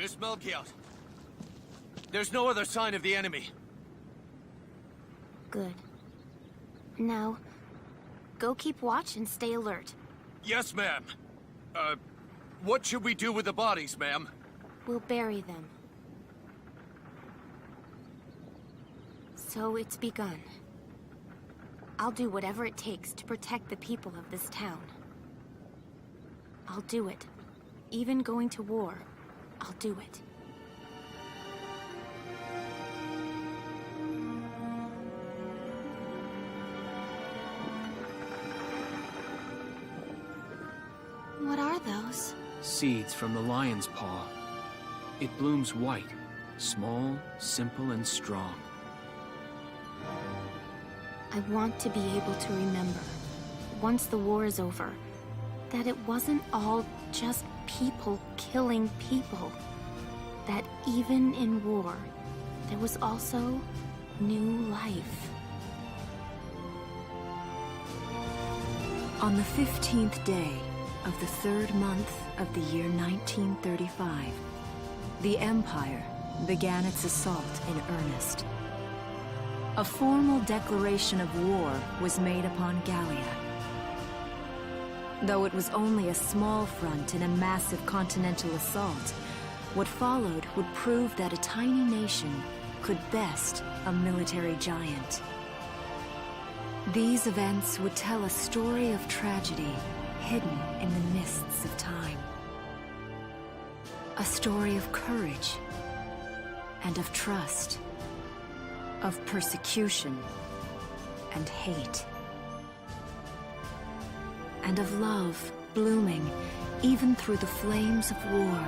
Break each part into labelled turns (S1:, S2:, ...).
S1: Miss Melchiot. There's no other sign of the enemy.
S2: Good. Now, go keep watch and stay alert.
S1: Yes, ma'am. What should we do with the bodies, ma'am?
S2: We'll bury them. So it's begun. I'll do whatever it takes to protect the people of this town. I'll do it. Even going to war, I'll do it. What are those?
S3: Seeds from the lion's paw. It blooms white, small, simple, and strong.
S2: I want to be able to remember, once the war is over, that it wasn't all just people killing people. That even in war, there was also new life.
S4: On the 15th day of the 3rd month of the year 1935, the Empire began its assault in earnest. A formal declaration of war was made upon Gallia. Though it was only a small front in a massive continental assault, what followed would prove that a tiny nation could best a military giant. These events would tell a story of tragedy hidden in the mists of time. A story of courage and of trust, of persecution and hate, and of love blooming even through the flames of war.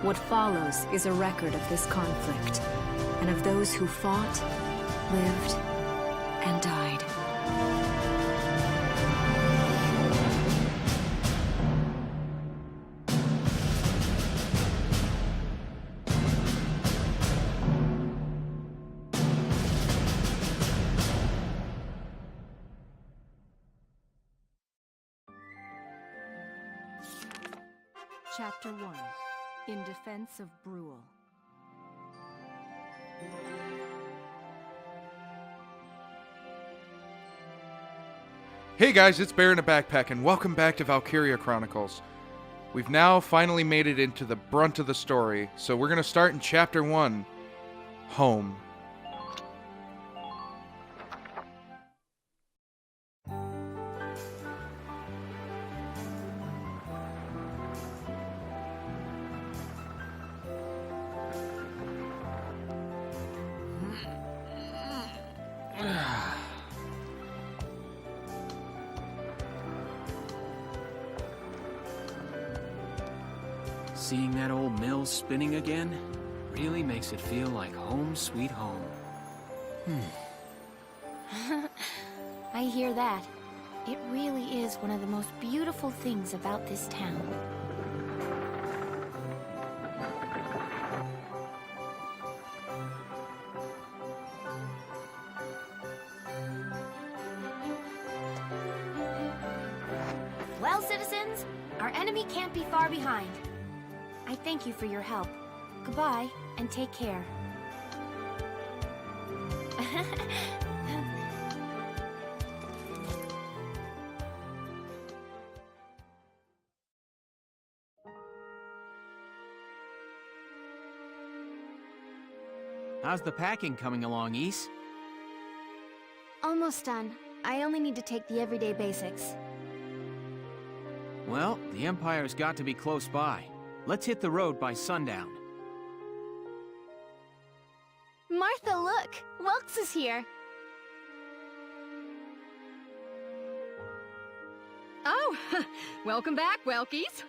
S4: What follows is a record of this conflict, and of those who fought, lived, and died. Chapter 1. In Defense of Brule.
S5: Hey guys, it's BearInABackpack, and welcome back to Valkyria Chronicles. We've now finally made it into the brunt of the story, so we're going to start in Chapter 1, Home.
S3: Seeing that old mill spinning again really makes it feel like home sweet home.
S2: I hear that. It really is one of the most beautiful things about this town. Well, citizens, our enemy can't be far behind. I thank you for your help. Goodbye, and take care.
S3: How's the packing coming along, Ys?
S2: Almost done. I only need to take the everyday basics.
S3: Well, the Empire's got to be close by. Let's hit the road by sundown.
S2: Martha, look! Welks is here!
S6: Oh, welcome back, Welkies.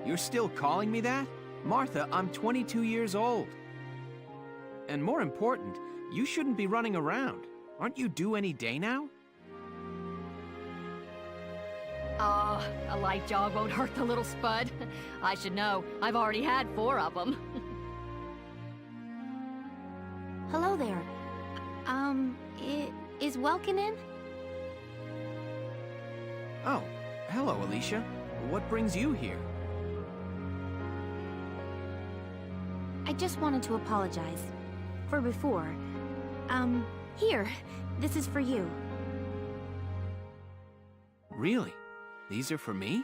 S3: You're still calling me that? Martha, I'm 22 years old. And more important, you shouldn't be running around. Aren't you due any day now?
S6: Oh, a light jog won't hurt the little spud. I should know. I've already had 4 of them.
S2: Hello there. Is Welkin in?
S3: Oh, hello, Alicia. What brings you here?
S2: I just wanted to apologize. For before. Here. This is for you.
S3: Really? These are for me?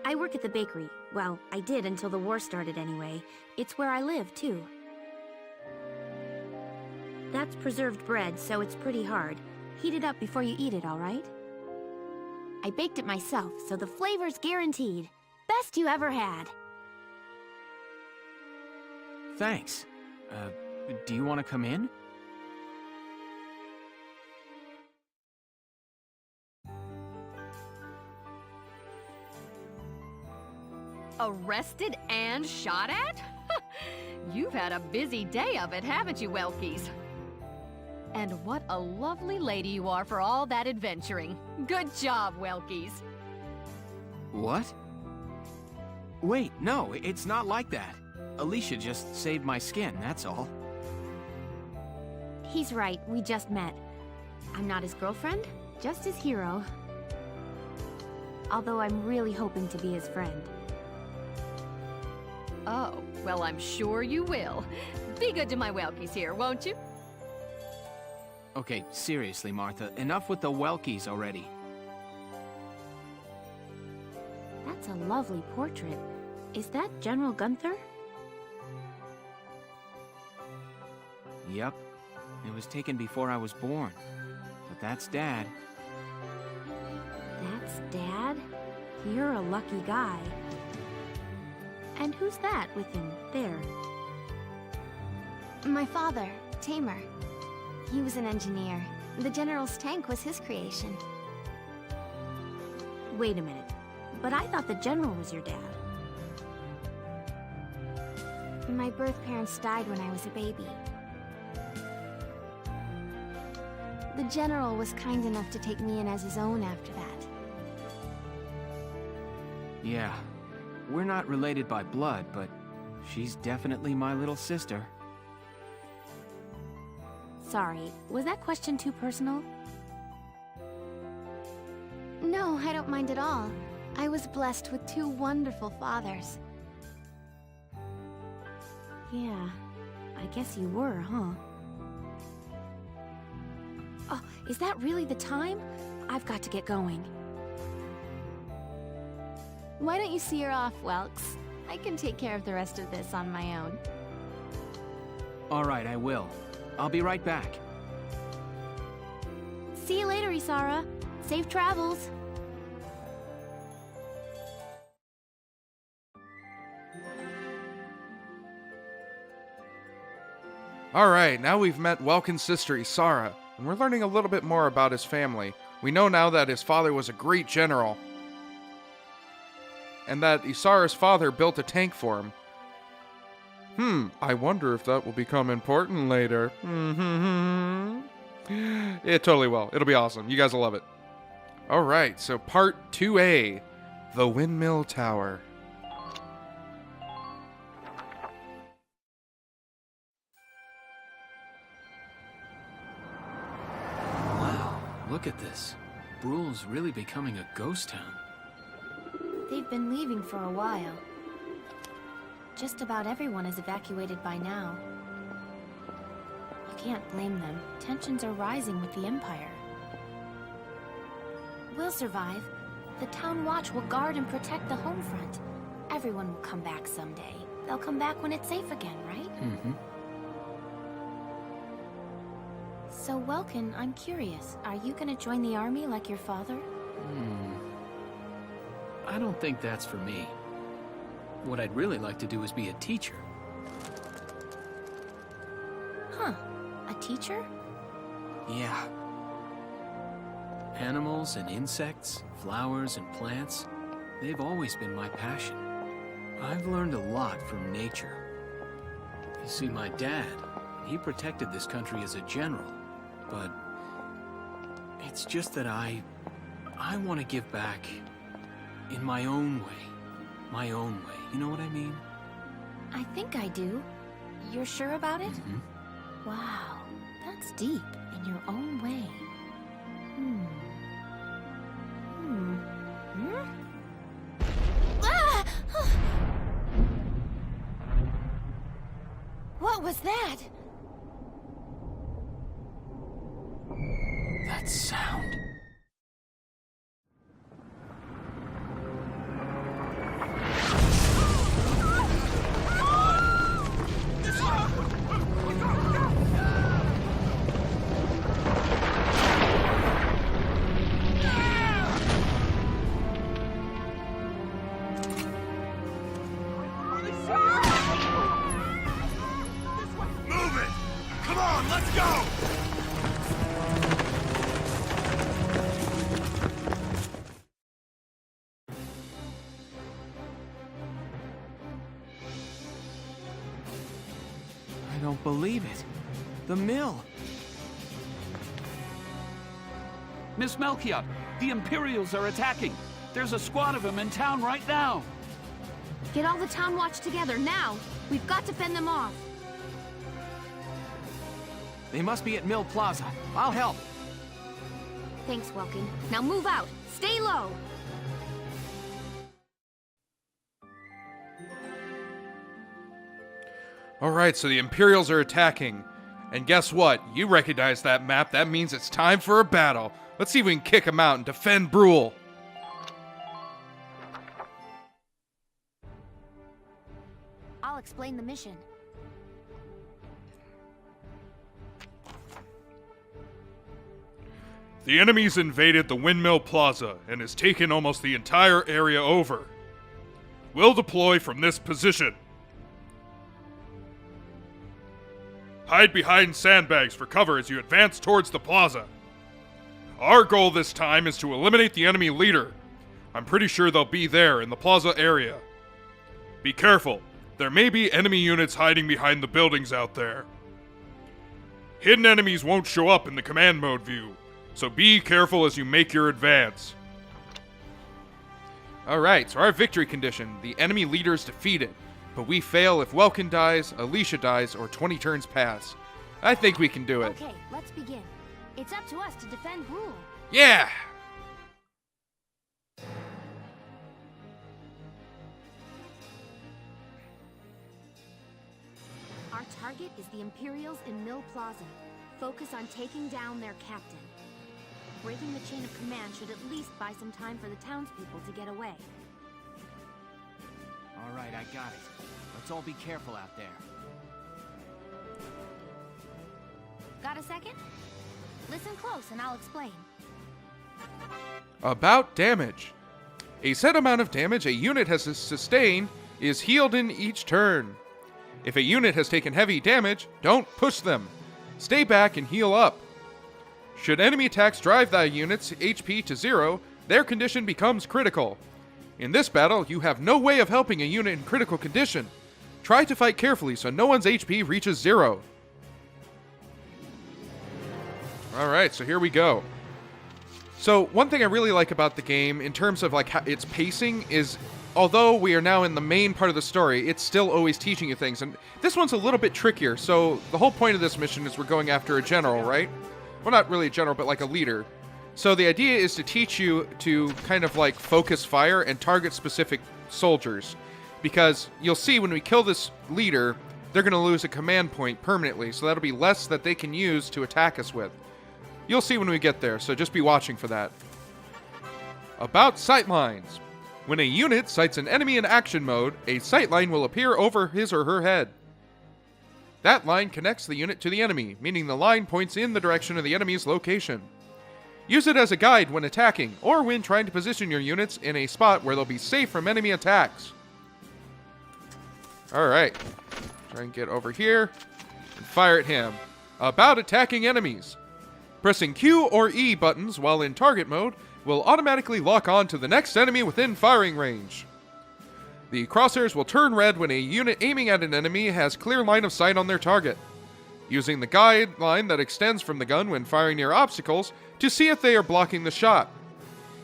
S2: I work at the bakery. Well, I did until the war started anyway. It's where I live, too. That's preserved bread, so it's pretty hard. Heat it up before you eat it, all right? I baked it myself, so the flavor's guaranteed. Best you ever had.
S3: Thanks. Do you want to come in?
S6: Arrested and shot at? You've had a busy day of it, haven't you, Welkies? And what a lovely lady you are for all that adventuring. Good job, Welkies.
S3: What? Wait, no, it's not like that. Alicia just saved my skin, that's all.
S2: He's right, we just met. I'm not his girlfriend, just his hero. Although I'm really hoping to be his friend.
S6: Oh, well, I'm sure you will. Be good to my Welkies here, won't you?
S3: Okay, seriously, Martha, enough with the Welkies already.
S2: That's a lovely portrait. Is that General Gunther?
S3: Yep. It was taken before I was born. But that's Dad.
S2: That's Dad? You're a lucky guy. And who's that with him, there?
S7: My father, Tamer. He was an engineer. The General's tank was his creation.
S2: Wait a minute. But I thought the General was your dad.
S7: My birth parents died when I was a baby. The General was kind enough to take me in as his own after that.
S3: Yeah. We're not related by blood, but she's definitely my little sister.
S2: Sorry, was that question too personal?
S7: No, I don't mind at all. I was blessed with two wonderful fathers.
S2: Yeah, I guess you were, huh? Oh, is that really the time? I've got to get going.
S7: Why don't you see her off, Welks? I can take care of the rest of this on my own.
S3: All right, I will. I'll be right back.
S2: See you later, Isara. Safe travels.
S5: Alright, now we've met Welkin's sister Isara, and we're learning a little bit more about his family. We know now that his father was a great general, and that Isara's father built a tank for him. I wonder if that will become important later. It totally will. It'll be awesome. You guys will love it. Alright, so part 2A, The Windmill Tower.
S3: Wow, look at this. Bruhl's really becoming a ghost town.
S2: They've been leaving for a while. Just about everyone is evacuated by now. You can't blame them. Tensions are rising with the Empire. We'll survive. The Town Watch will guard and protect the home front. Everyone will come back someday. They'll come back when it's safe again, right? So, Welkin, I'm curious. Are you gonna join the army like your father?
S8: I don't think that's for me. What I'd really like to do is be a teacher.
S2: Huh. A teacher?
S3: Yeah.
S8: Animals and insects, flowers and plants, they've always been my passion. I've learned a lot from nature. You see, my dad, he protected this country as a general, but it's just that I want to give back in my own way. My own way. You know what I mean?
S2: I think I do. You're sure about it? Wow, that's deep. In your own way.
S7: was that?
S8: That sound.
S1: Move it! Come on, let's go!
S3: I don't believe it. The mill.
S9: Miss Melchior, the Imperials are attacking. There's a squad of them in town right now.
S7: Get all the town watch together, now! We've got to fend them off.
S3: They must be at Mill Plaza. I'll help.
S7: Thanks, Welkin. Now move out! Stay low!
S5: Alright, so the Imperials are attacking. And guess what? You recognize that map. That means it's time for a battle. Let's see if we can kick them out and defend Brule.
S7: I'll explain the mission.
S5: The enemy's invaded the Windmill Plaza and has taken almost the entire area over. We'll deploy from this position. Hide behind sandbags for cover as you advance towards the plaza. Our goal this time is to eliminate the enemy leader. I'm pretty sure they'll be there in the plaza area. Be careful. There may be enemy units hiding behind the buildings out there. Hidden enemies won't show up in the command mode view, so be careful as you make your advance. Alright, so our victory condition, the enemy leader is defeated, but we fail if Welkin dies, Alicia dies, or 20 turns pass. I think we can do it.
S7: Okay, let's begin. It's up to us to defend Brule.
S5: Yeah!
S7: Our target is the Imperials in Mill Plaza. Focus on taking down their captain. Breaking the chain of command should at least buy some time for the townspeople to get away.
S3: All right, I got it. Let's all be careful out there.
S7: Got a second? Listen close and I'll explain.
S5: About damage. A set amount of damage a unit has sustained is healed in each turn. If a unit has taken heavy damage, don't push them. Stay back and heal up. Should enemy attacks drive that unit's HP to 0, their condition becomes critical. In this battle, you have no way of helping a unit in critical condition. Try to fight carefully so no one's HP reaches 0. Alright, so here we go. So, one thing I really like about the game, in terms of like its pacing, is although we are now in the main part of the story, it's still always teaching you things. And this one's a little bit trickier. So, the whole point of this mission is we're going after a general, right? Well, not really a general, but like a leader. So the idea is to teach you to kind of like focus fire and target specific soldiers. Because you'll see when we kill this leader, they're going to lose a command point permanently. So that'll be less that they can use to attack us with. You'll see when we get there, so just be watching for that. About sightlines. When a unit sights an enemy in action mode, a sightline will appear over his or her head. That line connects the unit to the enemy, meaning the line points in the direction of the enemy's location. Use it as a guide when attacking, or when trying to position your units in a spot where they'll be safe from enemy attacks. Alright. Try and get over here and fire at him. About attacking enemies. Pressing Q or E buttons while in target mode will automatically lock on to the next enemy within firing range. The crosshairs will turn red when a unit aiming at an enemy has clear line of sight on their target. Using the guide line that extends from the gun when firing near obstacles to see if they are blocking the shot.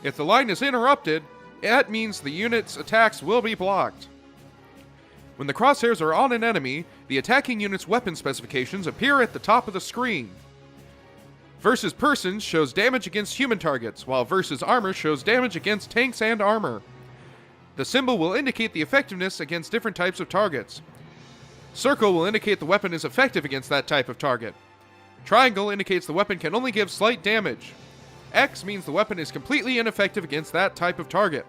S5: If the line is interrupted, that means the unit's attacks will be blocked. When the crosshairs are on an enemy, the attacking unit's weapon specifications appear at the top of the screen. Versus Persons shows damage against human targets, while Versus Armor shows damage against tanks and armor. The symbol will indicate the effectiveness against different types of targets. Circle will indicate the weapon is effective against that type of target. Triangle indicates the weapon can only give slight damage. X means the weapon is completely ineffective against that type of target.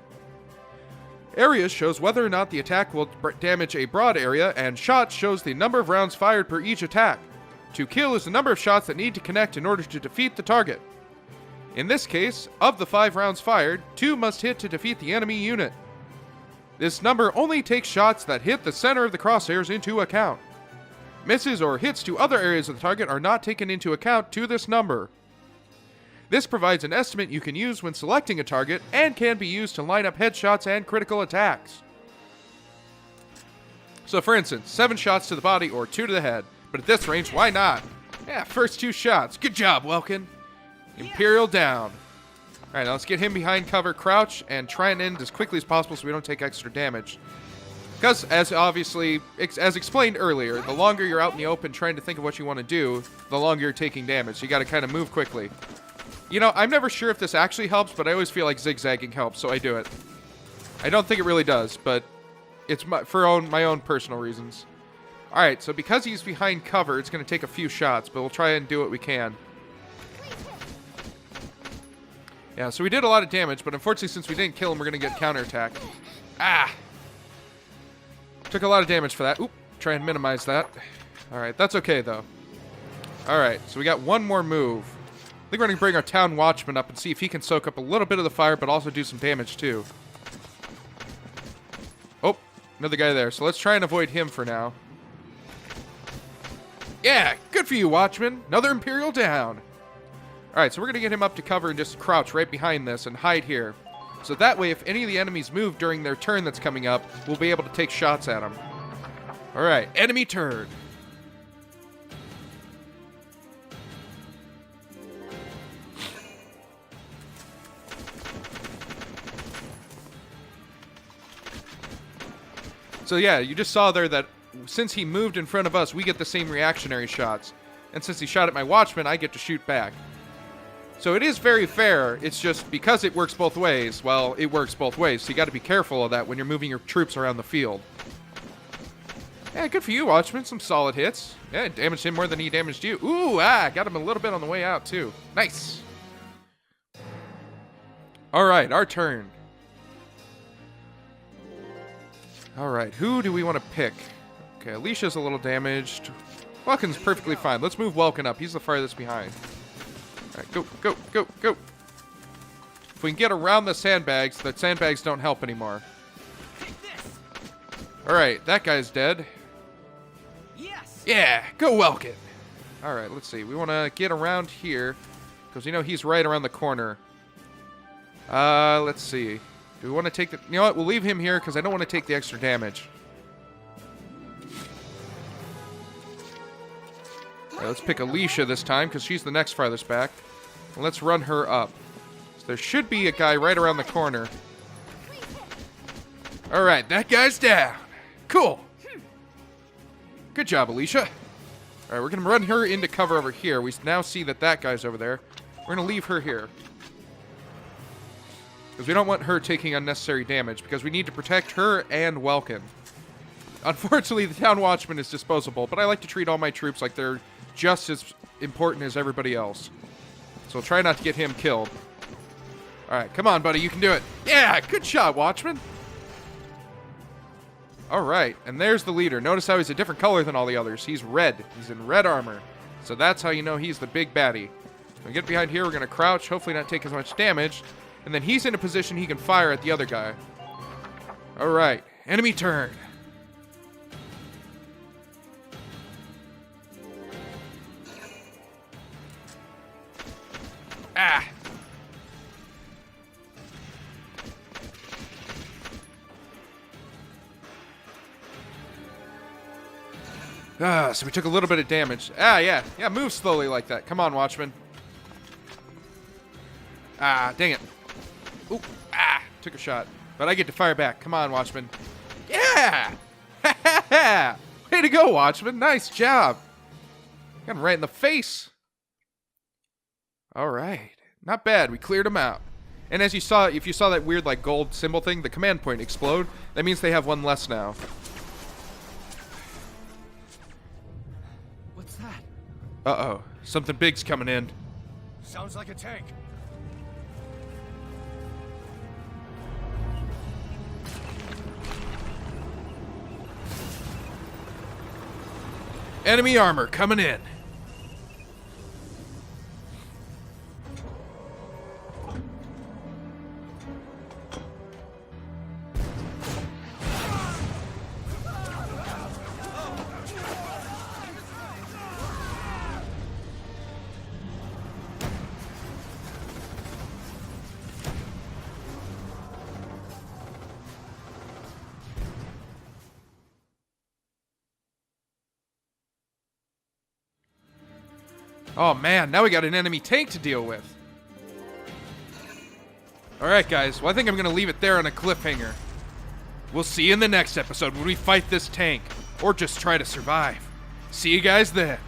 S5: Area shows whether or not the attack will damage a broad area, and shot shows the number of rounds fired per each attack. To kill is the number of shots that need to connect in order to defeat the target. In this case, of the 5 rounds fired, 2 must hit to defeat the enemy unit. This number only takes shots that hit the center of the crosshairs into account. Misses or hits to other areas of the target are not taken into account to this number. This provides an estimate you can use when selecting a target and can be used to line up headshots and critical attacks. So for instance, 7 shots to the body or 2 to the head, but at this range, why not? Yeah, first 2 shots. Good job, Welkin. Imperial down. Alright, now let's get him behind cover, crouch, and try and end as quickly as possible so we don't take extra damage. Because, as explained earlier, the longer you're out in the open trying to think of what you want to do, the longer you're taking damage. So you got to kind of move quickly. You know, I'm never sure if this actually helps, but I always feel like zigzagging helps, so I do it. I don't think it really does, but it's for my own personal reasons. Alright, so because he's behind cover, it's going to take a few shots, but we'll try and do what we can. Yeah, so we did a lot of damage, but unfortunately since we didn't kill him, we're going to get counterattacked. Ah! Took a lot of damage for that. Oop, try and minimize that. Alright, that's okay though. Alright, so we got one more move. I think we're going to bring our town watchman up and see if he can soak up a little bit of the fire, but also do some damage too. Oh, another guy there. So let's try and avoid him for now. Yeah, good for you, watchman. Another Imperial down. Alright, so we're going to get him up to cover and just crouch right behind this and hide here. So that way, if any of the enemies move during their turn that's coming up, we'll be able to take shots at them. Alright, enemy turn. So yeah, you just saw there that since he moved in front of us, we get the same reactionary shots. And since he shot at my watchman, I get to shoot back. So it is very fair, it's just because it works both ways, well, it works both ways. So you got to be careful of that when you're moving your troops around the field. Yeah, good for you, watchman. Some solid hits. Yeah, damaged him more than he damaged you. Ooh, got him a little bit on the way out, too. Nice. Alright, our turn. Alright, who do we want to pick? Okay, Alicia's a little damaged. Welkin's perfectly fine. Let's move Welkin up. He's the farthest behind. Alright, go, go, go, go. If we can get around the sandbags don't help anymore. Alright, that guy's dead.
S3: Yes.
S5: Yeah, go Welkin. Alright, let's see. We want to get around here, because you know he's right around the corner. Let's see. Do we want to take the... You know what? We'll leave him here, because I don't want to take the extra damage. Alright, let's pick Alicia this time, because she's the next farthest back. And let's run her up. So there should be a guy right around the corner. Alright, that guy's down. Cool. Good job, Alicia. Alright, we're going to run her into cover over here. We now see that that guy's over there. We're going to leave her here. Because we don't want her taking unnecessary damage, because we need to protect her and Welkin. Unfortunately, the town watchman is disposable, but I like to treat all my troops like they're just as important as everybody else. So try not to get him killed. Alright, come on, buddy, you can do it. Yeah, good shot, watchman. Alright, and there's the leader. Notice how he's a different color than all the others. He's red. He's in red armor. So that's how you know he's the big baddie. When we get behind here, we're going to crouch, hopefully not take as much damage. And then he's in a position he can fire at the other guy. Alright, enemy turn. Ah! So we took a little bit of damage. Yeah, move slowly like that. Come on, Watchman. Dang it. Ooh, took a shot. But I get to fire back. Come on, Watchman. Yeah! Way to go, Watchman. Nice job. Got him right in the face. All right. Not bad. We cleared them out. And as you saw, if you saw that weird like gold symbol thing, the command point explode, that means they have one less now. Uh-oh. Something big's coming in.
S1: Sounds like a tank.
S5: Enemy armor coming in. Oh man, now we got an enemy tank to deal with. Alright guys, well I think I'm going to leave it there on a cliffhanger. We'll see you in the next episode when we fight this tank, or just try to survive. See you guys then.